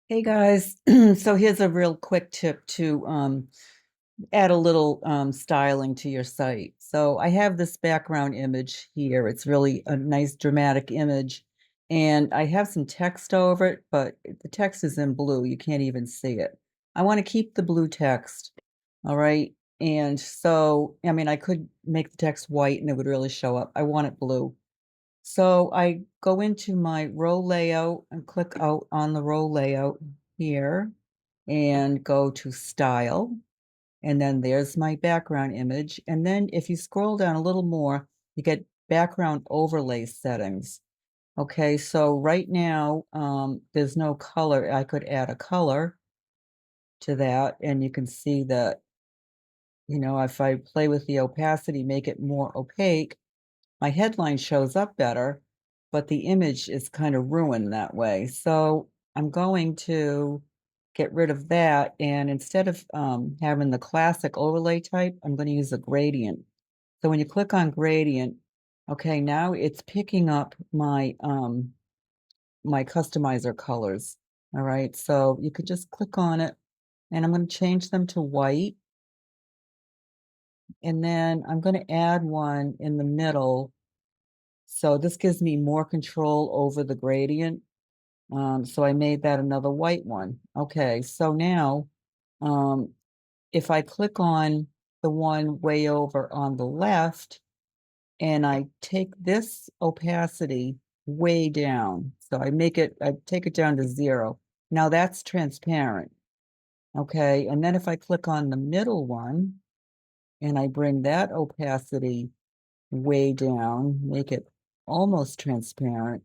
Hey guys, so here's a real quick tip to add a little styling to your site. So I have this background image here. It's really a nice dramatic image, and I have some text over it, but the text is in blue. You can't even see it. I want to keep the blue text, all right? And so, I mean, I could make the text white and it would really show up. I want it blue. So I go into my row layout and click out on the row layout here and go to style. And then there's my background image. And then if you scroll down a little more, you get background overlay settings. Okay, so right now, there's no color. I could add a color to that, and you can see that, if I play with the opacity, make it more opaque, my headline shows up better, but the image is kind of ruined that way. So I'm going to get rid of that. And instead of having the classic overlay type, I'm going to use a gradient. So when you click on gradient, okay, now it's picking up my customizer colors. All right, so you could just click on it and I'm going to change them to white. And then I'm going to add one in the middle. So this gives me more control over the gradient. So I made that another white one. Okay, so now um, if I click on the one way over on the left and I take this opacity way down, so I take it down to 0. Now that's transparent. Okay, and then if I click on the middle one and I bring that opacity way down, make it almost transparent.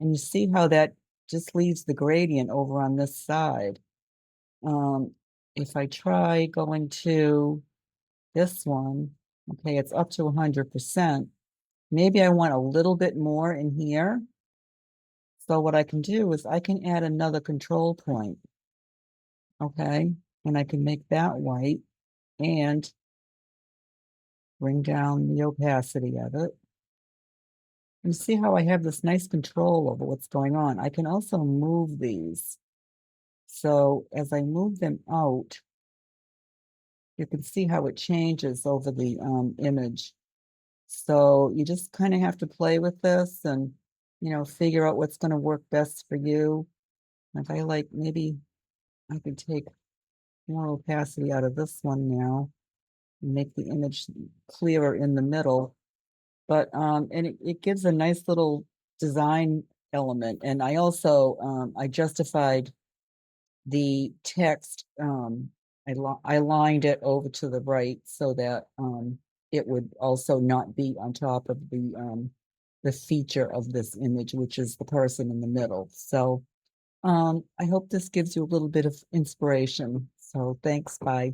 And you see how that just leaves the gradient over on this side. Um, if I try going to this one, okay, it's up to 100%. Maybe I want a little bit more in here. So what I can do is I can add another control point, okay? And I can make that white and bring down the opacity of it. You see how I have this nice control over what's going on. I can also move these. So as I move them out, you can see how it changes over the image. So you just kind of have to play with this and, figure out what's going to work best for you. If I like, maybe I could take more opacity out of this one now and make the image clearer in the middle. But and it gives a nice little design element. And I also I justified the text. I lined it over to the right so that it would also not be on top of the feature of this image, which is the person in the middle. So I hope this gives you a little bit of inspiration. So thanks. Bye.